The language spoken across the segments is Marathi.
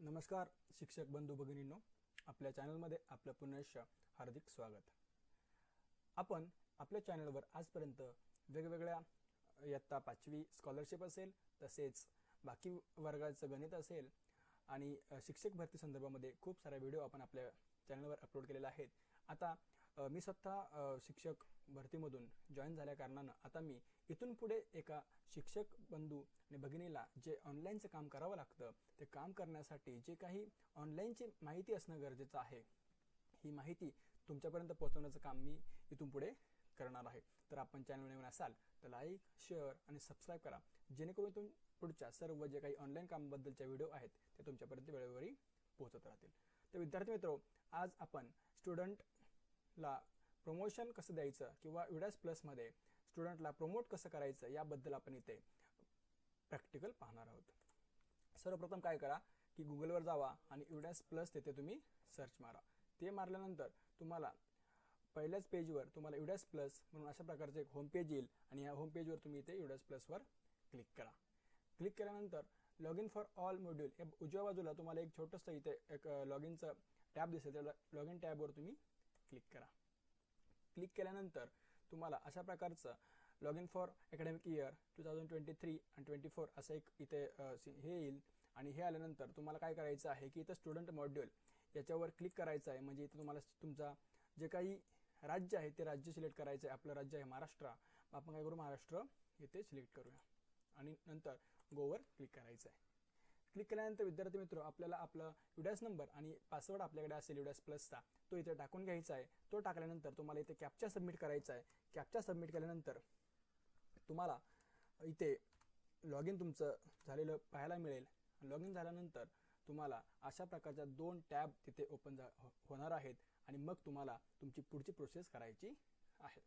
नमस्कार शिक्षक बंधू भगिनींनो, आपल्या चॅनलमध्ये आपलं पुनश्च हार्दिक स्वागत। आपण आपल्या चॅनलवर आजपर्यंत वेगवेगळ्या इयत्ता 5वी स्कॉलरशिप असेल, तसेच बाकी वर्गाचं गणित असेल आणि शिक्षक भरती संदर्भामध्ये खूप सारे व्हिडिओ आपण आपल्या चॅनलवर अपलोड केलेले आहेत। आता मी स्वतः शिक्षक भरतीमधून जॉईन झाल्या कारणानं आता मी इथून पुढे एका शिक्षक बंधू आणि भगिनीला जे ऑनलाईनचं काम करावं लागतं, ते काम करण्यासाठी जे काही ऑनलाईनची माहिती असणं गरजेचं आहे, ही माहिती तुमच्यापर्यंत पोहोचवण्याचं काम मी इथून पुढे करणार आहे। तर आपण चॅनल नवीन असाल तर लाईक, शेअर आणि सबस्क्राईब करा, जेणेकरून इथून पुढच्या सर्व जे काही ऑनलाईन कामाबद्दलचे व्हिडिओ आहेत ते तुमच्यापर्यंत वेळोवेळी पोहोचत राहतील। तर विद्यार्थी मित्रो, आज आपण स्टुडंटला प्रमोशन कसं द्यायचं किंवा UDAS प्लसमध्ये स्टुडंटला प्रमोट कसं करायचं याबद्दल आपण इथे प्रॅक्टिकल पाहणार आहोत। सर्वप्रथम काय करा की गुगलवर जावा आणि UDAS प्लस तिथे तुम्ही सर्च मारा। ते मारल्यानंतर तुम्हाला पहिल्याच पेजवर तुम्हाला UDAS प्लस म्हणून अशा प्रकारचे एक होम पेज येईल आणि या होम पेजवर तुम्ही इथे UDAS प्लसवर क्लिक करा। क्लिक केल्यानंतर log in for all module या उजव्या बाजूला तुम्हाला एक छोटंसं इथे एक लॉग इनचं टॅब दिसेल, त्या लॉग इन टॅबवर तुम्ही क्लिक करा। क्लिक केल्यानंतर तुम्हाला अशा प्रकारचं log in for academic year 2023 आणि 24 असं एक इथे हे येईल आणि हे आल्यानंतर तुम्हाला काय करायचं आहे की इथं स्टुडंट मॉड्यूल याच्यावर क्लिक करायचं आहे। म्हणजे इथे तुम्हाला तुमचा जे काही राज्य आहे ते राज्य सिलेक्ट करायचं आहे। आपलं राज्य आहे महाराष्ट्र, आपण काय करू महाराष्ट्र इथे सिलेक्ट करूया आणि नंतर गोवर क्लिक करायचं आहे। क्लिक केल्यानंतर विद्यार्थी मित्र, आपल्याला आपलं UDAS नंबर आणि पासवर्ड आपल्याकडे असेल UDAS प्लसचा, तो इथे टाकून घ्यायचा आहे। तो टाकल्यानंतर तुम्हाला इथे कॅप्चा सबमिट करायचा आहे। कॅप्चा सबमिट केल्यानंतर तुम्हाला इथे लॉग इन तुमचं झालेलं पाहायला मिळेल। लॉग इन झाल्यानंतर तुम्हाला अशा प्रकारच्या 2 टॅब तिथे ओपन होणार आहेत आणि मग तुम्हाला तुमची पुढची प्रोसेस करायची आहे।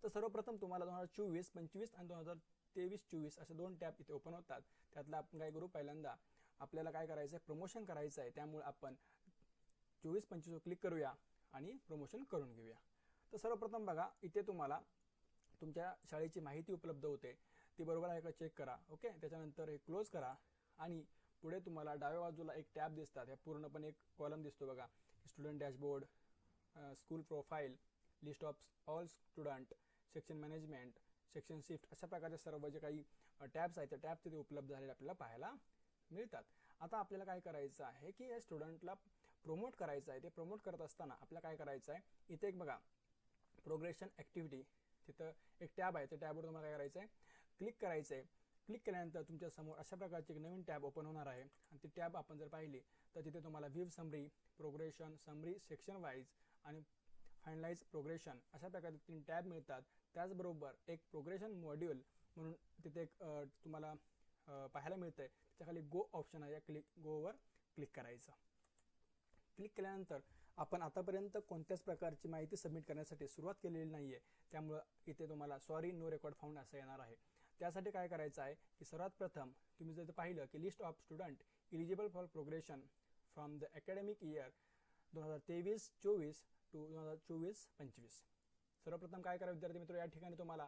तर सर्वप्रथम तुम्हाला 2024-25 आणि 2023-24 असे 2 टॅब इथे ओपन होतात। त्यातला आपण काय करू, पहिल्यांदा आपल्याला काय करायचं आहे, प्रमोशन करायचं आहे। त्यामुळे आपण 24-25 क्लिक करूया आणि प्रमोशन करून घेऊया। तर सर्वप्रथम बघा, इथे तुम्हाला तुमच्या शाळेची माहिती उपलब्ध होते, ती बरोबर आहे का चेक करा। ओके, त्याच्यानंतर हे क्लोज करा आणि पुढे तुम्हाला डाव्या बाजूला एक टॅब दिसतात। हे पूर्णपणे एक कॉलम दिसतो बघा, student dashboard, school profile, list of all student, section management, section shift, अशा प्रकारचे सर्व जे काही टॅब्स आहेत त्या टॅब तिथे उपलब्ध झालेले आपल्याला पाहायला मिळतात। आता आपल्याला काय करायचं आहे की या स्टुडंटला प्रमोट करायचं आहे। ते प्रमोट करत असताना आपल्याला काय करायचं आहे, इथे एक बघा प्रोग्रेशन ॲक्टिव्हिटी, तिथं एक टॅब आहे। त्या टॅबवर तुम्हाला काय करायचं आहे, क्लिक करायचं आहे। क्लिक केल्यानंतर तुमच्या समोर अशा प्रकारची एक नवीन टॅब ओपन होणार आहे आणि ती टॅब आपण जर पाहिली तर तिथे तुम्हाला view summary, progression summary, section wise आणि फायनलाइज प्रोग्रेशन अशा प्रकारचे 3 टॅब मिळतात। त्याचबरोबर एक प्रोग्रेशन मॉड्यूल म्हणून तिथे एक तुम्हाला पाहायला मिळतंय। त्याच्याखाली गो ऑप्शन आहे, या गोवर क्लिक करायचं। क्लिक केल्यानंतर आपण आतापर्यंत कोणत्याच प्रकारची माहिती सबमिट करण्यासाठी सुरुवात केलेली नाहीये, त्यामुळे इथे तुम्हाला सॉरी नो रेकॉर्ड फाउंड असं येणार आहे। त्यासाठी काय करायचं आहे की सर्वात प्रथम तुम्ही जर पाहिलं की list of student eligible for progression from the academic year 2023-24 to 2024-25। सर्वप्रथम काय करा विद्यार्थी मित्र, या ठिकाणी तुम्हाला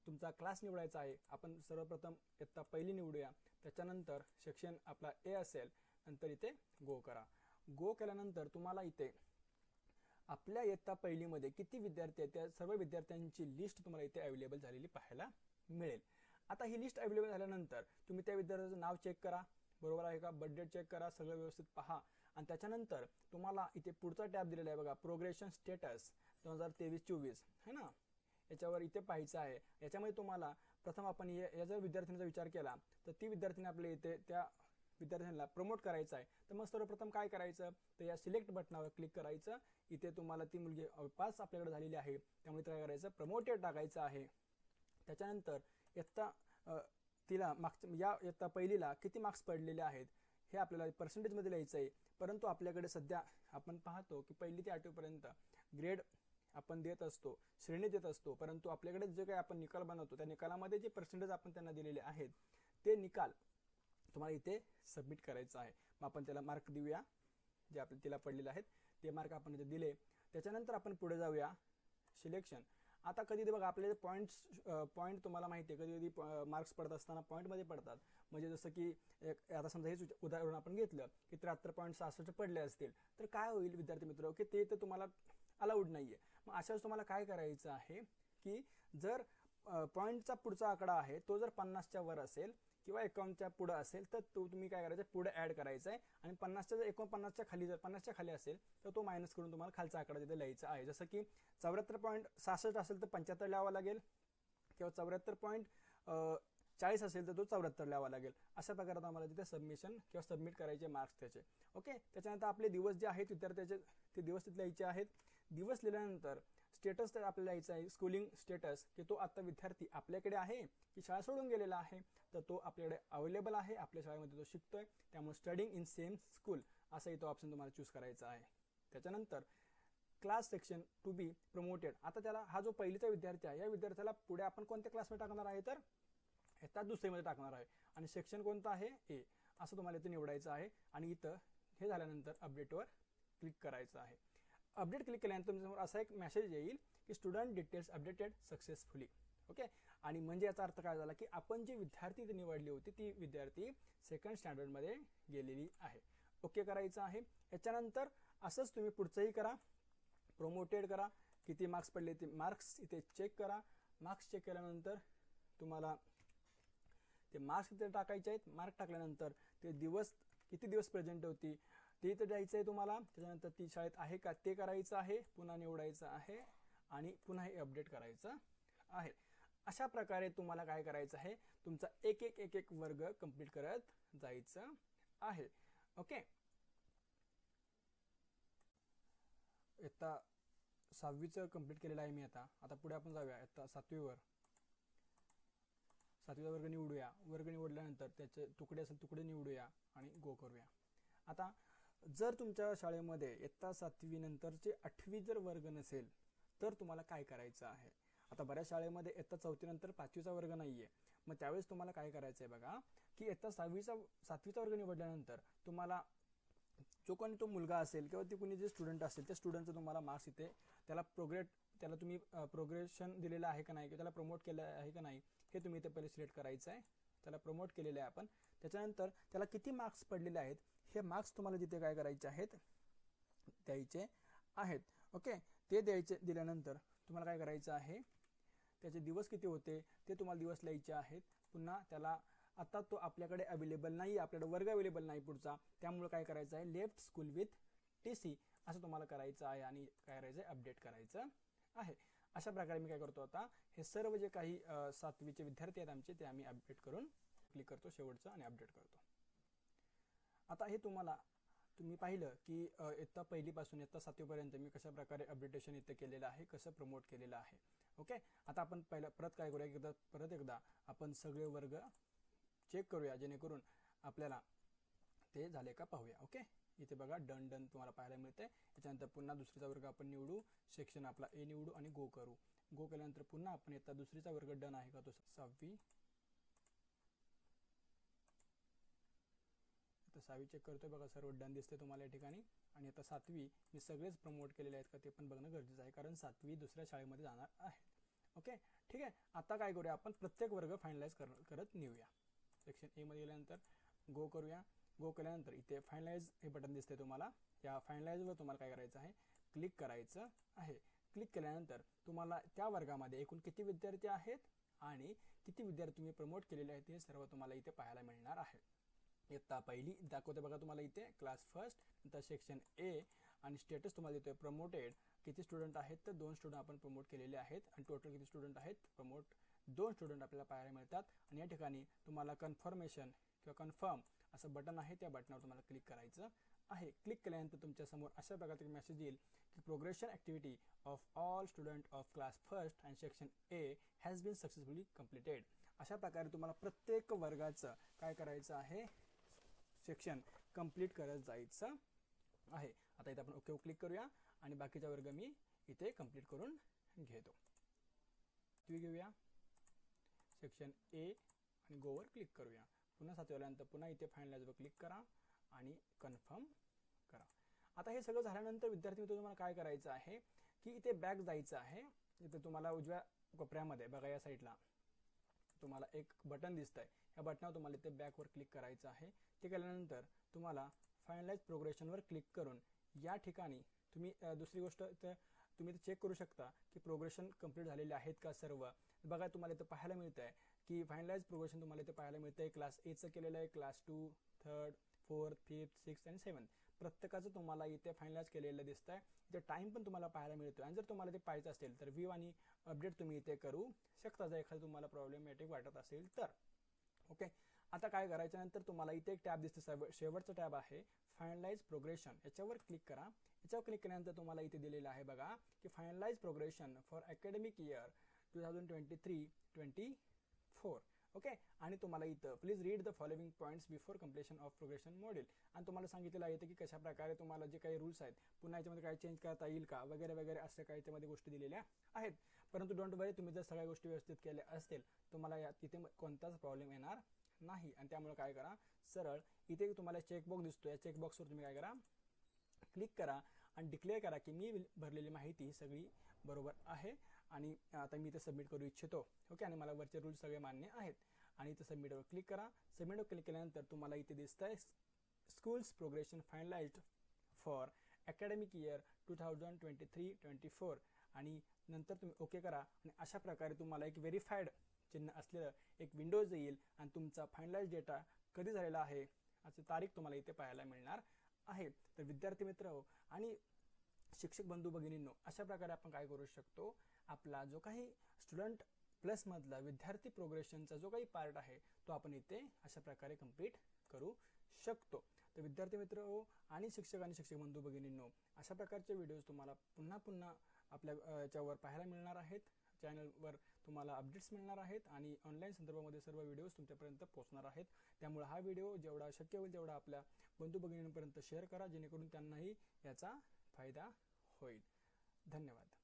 तुमचा क्लास निवडायचा आहे। आपण सर्वप्रथम इयत्ता पहिली निवडूया, त्याच्यानंतर सेक्शन आपला ए असेल, नंतर इथे गो करा। गो केल्यानंतर तुम्हाला इथे आपल्या इयत्ता पहिलीमध्ये किती विद्यार्थी आहेत त्या सर्व विद्यार्थ्यांची लिस्ट तुम्हाला इथे अवेलेबल झालेली पाहायला मिळेल। आता ही लिस्ट अवेलेबल झाल्यानंतर तुम्ही त्या विद्यार्थ्याचं नाव चेक करा, बरोबर आहे का, बर्थडे चेक करा, सगळं व्यवस्थित पहा आणि त्याच्यानंतर तुम्हाला इथे पुढचा टॅब दिलेला आहे बघा, प्रोग्रेशन स्टेटस 2023-24 है ना, याच्यावर इथे पाहायचं आहे। याच्यामध्ये तुम्हाला प्रथम आपण या जर विद्यार्थ्यांचा विचार केला तर ती विद्यार्थ्यांनी आपल्या इथे त्या विद्यार्थ्यांना प्रमोट करायचं आहे। तर मग सर्वप्रथम काय करायचं, तर या सिलेक्ट बटनावर क्लिक करायचं। इथे तुम्हाला ती मुलगी पास आपल्याकडे झालेली आहे, त्यामुळे काय करायचं, प्रमोटेड टाकायचं आहे। त्याच्यानंतर इयत्ता तिला या इयत्ता पहिलीला किती मार्क्स पडलेले आहेत हे आपल्याला पर्सेंटेजमध्ये लिहायचं आहे। परंतु आपल्याकडे सध्या आपण पाहतो की 1ली ते 8वी पर्यंत ग्रेड आपण देत असतो, श्रेणी देत असतो, परंतु आपल्याकडे जे काही आपण निकाल बनवतो त्या निकालामध्ये जे पर्सेंटेज आपण त्यांना दिलेले आहेत ते निकाल तुम्हाला इथे सबमिट करायचं आहे। मग आपण त्याला मार्क देऊया, जे आपल्या तिला पडलेले आहेत ते मार्क आपण इथे दिले। त्याच्यानंतर आपण पुढे जाऊया सिलेक्शन। आता कधी बघा आपल्याला पॉईंट तुम्हाला माहिती आहे, कधी मार्क्स पडत असताना पॉईंटमध्ये पडतात, म्हणजे जसं की आता समजा हेच उदाहरण आपण घेतलं की 73.66 पडले असतील, तर काय होईल विद्यार्थी मित्र की ते तर तुम्हाला अलाउड नाही आहे. मग अशाच तुम्हाला काय करायचं आहे की जर पॉईंटचा पुढचा आकडा आहे तो जर 50च्या वर असेल किंवा 51च्या पुढे असेल तर तुम्ही काय करायचं, पुढे ॲड करायचा आहे आणि 50च्या जर 49च्या खाली जर 50च्या खाली असेल तर तो मायनस करून तुम्हाला खालचा आकडा तिथे लिहायचा आहे. जसं की 74.66 असेल तर 75 लिहावा लागेल किंवा 74.40 असेल तर तो 74 लिहावा लागेल. अशा प्रकारे आम्हाला तिथे सबमिशन किंवा सबमिट करायचे मार्क्स त्याचे. ओके, त्याच्यानंतर आपले दिवस जे आहेत विद्यार्थ्याचे ते दिवस तिथे लिहायचे आहेत. दिवस लिहिल्यानंतर स्टेटस तर आपल्याला लिहायचा आहे, स्कूलिंग स्टेटस, की तो आता विद्यार्थी आपल्याकडे आहे की शाळा सोडून गेलेला आहे. तर तो आपल्याकडे अवेलेबल आहे, आपल्या शाळेमध्ये तो शिकतोय, त्यामुळे स्टडिंग इन सेम स्कूल असाही तो ऑप्शन तुम्हाला चूज करायचा आहे. त्याच्यानंतर class section to be promoted. आता त्याला हा जो पहिलीचा विद्यार्थी आहे या विद्यार्थ्याला पुढे आपण कोणत्या क्लासमध्ये टाकणार आहे, तर इयत्ता दुसरीमध्ये टाकणार आहे आणि सेक्शन कोणतं आहे, ए, असं तुम्हाला इथे निवडायचं आहे. आणि इथं हे झाल्यानंतर अपडेटवर क्लिक करायचं आहे. अपडेट क्लिक केल्यानंतर तुमच्यासमोर असा एक मेसेज येईल की student details updated successfully. Okay, आणि म्हणजे याचा अर्थ काय झाला की आपण जी विद्यार्थी निवडली होती ती विद्यार्थी सेकंड स्टँडर्डमध्ये गेलेली आहे. ओके करायचं आहे. याच्यानंतर असंच तुम्ही पुढचंही करा, प्रमोटेड करा, किती मार्क्स पडले ते मार्क्स इथे चेक करा. मार्क्स चेक केल्यानंतर तुम्हाला ते मार्क्स इथे टाकायचे आहेत. मार्क टाकल्यानंतर ते दिवस किती दिवस प्रेझेंट होती ते इथं द्यायचं आहे तुम्हाला. त्याच्यानंतर ती शाळेत आहे का ते करायचं आहे, पुन्हा निवडायचं आहे आणि पुन्हा हे अपडेट करायचं आहे. अशा प्रकारे तुम्हाला काय करायचं आहे, तुमचा एक एक एक एक वर्ग कंप्लीट करत जायचं आहे. ओके, इयत्ता 6वीचं कंप्लीट केलेलं आहे मी. आता पुढे आपण जाऊया इयत्ता 7वीवर. 7वीचा वर्ग निवडूया. वर्ग निवडल्यानंतर त्याचे तुकडे असेल तुकडे निवडूया आणि गो करूया. आता जर तुमच्या शाळेमध्ये इयत्ता 7वी नंतरचे 8वी जर वर्ग नसेल तर तुम्हाला काय करायचं आहे. आता बऱ्याच शाळेमध्ये इयत्ता 4थी नंतर 5वीचा वर्ग नाहीये. मग त्यावेळेस तुम्हाला काय करायचं आहे बघा की इयत्ता 7वीचा वर्ग निवडल्यानंतर तुम्हाला जो कोणी तो मुलगा असेल किंवा ते कोणी जे स्टुडंट असेल त्या स्टुडंटचं तुम्हाला मार्क्स इथे त्याला तुम्ही प्रोग्रेशन दिलेलं आहे का नाही किंवा त्याला प्रमोट केलं आहे का नाही हे तुम्ही इथे पहिले सिलेक्ट करायचं आहे. त्याला प्रमोट केलेलं आहे आपण. त्याच्यानंतर त्याला किती मार्क्स पडलेले आहेत हे मार्क्स तुम्हाला तिथे काय करायचे आहेत, द्यायचे आहेत. ओके, ते दिल्यानंतर तुम्हाला काय करायचं आहे, त्याचे दिवस किती होते ते तुम्हाला दिवस लिहायचे आहेत. पुन्हा त्याला आता तो आपल्याकडे अवेलेबल नाही, आपल्याकडे वर्ग अवेलेबल नाही पुढचा, त्यामुळे काय करायचं आहे, लेफ्ट स्कूल विथ TC असं तुम्हाला करायचं आहे आणि काय करायचं आहे, अपडेट करायचं आहे. अशा प्रकारे मी काय करतो, आता हे सर्व जे काही 7वीचे विद्यार्थी आहेत आमचे ते आम्ही अपडेट करून क्लिक करतो शेवटचं आणि अपडेट करतो. आता हे तुम्ही पाहिलं की इयत्ता पहिलीपासून इयत्ता 7वीपर्यंत मी कशा प्रकारे अपडेटेशन इथे केलेलं आहे, कसं प्रमोट केलेलं आहे. ओके, आता आपण परत काय करूया, परत एकदा आपण सगळे वर्ग चेक करूया जेणेकरून आपल्याला ते झाले का पाहूया. ओके, इथे बघा डन तुम्हाला पाहायला मिळते. त्याच्यानंतर पुन्हा दुसरीचा वर्ग आपण निवडू, सेक्शन आपला ए निवडू आणि गो करू. गो केल्यानंतर पुन्हा आपण इयत्ता दुसरीचा वर्ग डन आहे का तो 6वी, 6वी चेक करतोय बघा, सर्व डन दिसते तुम्हाला या ठिकाणी. आणि आता 7वी मी सगळेच प्रमोट केलेले आहेत का ते पण बघणं गरजेचं आहे, कारण 7वी दुसऱ्या शाळेमध्ये जाणार आहे. ओके, ठीक आहे. आता काय करूया, आपण प्रत्येक वर्ग फायनलाइज करत नेऊया. सेक्शन ए मध्ये गेल्यानंतर गो करूया. गो केल्यानंतर इथे फायनलाइज हे बटन दिसते तुम्हाला. या फायनलाइजवर तुम्हाला काय करायचं आहे, क्लिक करायचं आहे. क्लिक केल्यानंतर तुम्हाला त्या वर्गामध्ये एकूण किती विद्यार्थी आहेत आणि किती विद्यार्थी तुम्ही प्रमोट केलेले आहेत हे सर्व तुम्हाला इथे पाहायला मिळणार आहे. इयत्ता पहिली दाखवते बघा तुम्हाला इथे क्लास फर्स्ट, नंतर सेक्शन ए आणि स्टेटस तुम्हाला देतोय प्रमोटेड. किती स्टुडंट आहेत तर 2 स्टुडंट आपण प्रमोट केलेले आहेत आणि टोटल किती स्टुडंट आहेत, प्रमोट 2 स्टुडंट आपल्याला पाहायला मिळतात. आणि या ठिकाणी तुम्हाला कन्फर्मेशन किंवा कन्फर्म असं बटन आहे, त्या बटनावर तुम्हाला क्लिक करायचं आहे. क्लिक केल्यानंतर तुमच्या समोर अशा प्रकारचे मेसेज येईल की progression activity of all student of class first and section A has been successfully completed. अशा प्रकारे तुम्हाला प्रत्येक वर्गाचं काय करायचं आहे, सेक्शन कंप्लीट करत जायचं आहे. आता इथे आपण ओके क्लिक करूया आणि बाकीचा वर्ग मी इथे कंप्लीट करून घेतो. तुम्ही घेऊया सेक्शन ए आणि गोवर क्लिक करूया. पुन्हा 7वी आल्यानंतर पुन्हा इथे फायनलाइजवर क्लिक करा आणि कन्फर्म करा. आता हे सगळं झाल्यानंतर विद्यार्थी मित्र तुम्हाला काय करायचं आहे की इथे बॅक जायचं आहे. इथे तुम्हाला उजव्या कोपऱ्यामध्ये बघा या साईडला तुम्हाला एक बटन दिसत आहे, या बटनावर तुम्हाला इथे बॅकवर क्लिक करायचं आहे. ते केल्यानंतर तुम्हाला फायनलाइज प्रोग्रेशनवर क्लिक करून या ठिकाणी तुम्ही दुसरी गोष्ट तर तुम्ही चेक करू शकता की प्रोग्रेशन कंप्लीट झालेले आहेत का सर्व. बघा तुम्हाला इथं पाहायला मिळतं आहे की फायनलाइज प्रोग्रेशन तुम्हाला इथे पाहायला मिळतं आहे. क्लास एचं केलेलं आहे, class 2, 3rd, 4th, 5th, 6th आणि 7th प्रत्येकाचं तुम्हाला इथे फायनलाइज केलेलं दिसतं आहे. इथे टाईम पण तुम्हाला पाहायला मिळतो. आणि जर तुम्हाला ते पाहायचं असेल तर व्ह्यू आणि अपडेट तुम्ही इथे करू शकता, जर एखादं तुम्हाला प्रॉब्लेमॅटिक वाटत असेल तर. ओके, आता काय करायचं, नंतर तुम्हाला इथे एक टॅब दिसतं, शेवटचं टॅब आहे फायनलाइज प्रोग्रेशन. याच्यावर क्लिक करा. याच्यावर क्लिक केल्यानंतर तुम्हाला इथे दिलेलं आहे बघा की finalise progression for academic year 2023-24. Okay, आणि तुम्हाला इथं please read the following points before completion of progression module. आणि तुम्हाला सांगितलेलं आहे की कशा प्रकारे तुम्हाला जे काही रूल्स आहेत पुन्हा याच्यामध्ये काही चेंज करता येईल का वगैरे वगैरे अशा काही याच्यामध्ये गोष्टी दिलेल्या आहेत. परंतु डोंट वरी, तुम्ही जर सगळ्या गोष्टी व्यवस्थित केल्या असतील तुम्हाला तिथे कोणताच प्रॉब्लेम येणार नाही. आणि त्यामुळे काय करा, सरळ इथे तुम्हाला चेकबॉक्स दिसतो, या चेकबॉक्सवर तुम्ही काय करा, क्लिक करा आणि डिक्लेअर करा की मी भरलेली माहिती ही सगळी बरोबर आहे आणि आता मी इथे सबमिट करू इच्छितो. ओके, आणि मला वरचे रूल्स सगळे मान्य आहेत. आणि इथे सबमिटवर क्लिक करा. सबमिटवर क्लिक केल्यानंतर तुम्हाला इथे दिसतं आहे schools progression finalised for academic year 2023-24. आणि नंतर तुम्ही ओके करा. आणि अशा प्रकारे तुम्हाला एक व्हेरीफाईड चिन्ह असलेलं एक विंडोज येईल आणि तुमचा फायनलाइज डेटा कधी झालेला आहे याची तारीख तुम्हाला इथे पाहायला मिळणार आहे. तर विद्यार्थी मित्र आणि शिक्षक बंधू भगिनींनो, अशा प्रकारे आपण काय करू शकतो, आपला जो काही स्टुडंट प्लसमधला विद्यार्थी प्रोग्रेशनचा जो काही पार्ट आहे तो आपण इथे अशा प्रकारे कंप्लीट करू शकतो. तर विद्यार्थी मित्र आणि शिक्षक बंधू भगिनींनो, अशा प्रकारचे व्हिडिओज तुम्हाला पुन्हा पुन्हा आपल्या याच्यावर पाहायला मिळणार आहेत. चॅनलवर तुम्हाला अपडेट्स मिळणार आहेत आणि ऑनलाईन संदर्भामध्ये सर्व व्हिडिओज तुमच्यापर्यंत पोहोचणार आहेत. त्यामुळे हा व्हिडिओ जेवढा शक्य होईल तेवढा आपल्या बंधू भगिनींपर्यंत शेअर करा, जेणेकरून त्यांनाही याचा फायदा होईल. धन्यवाद.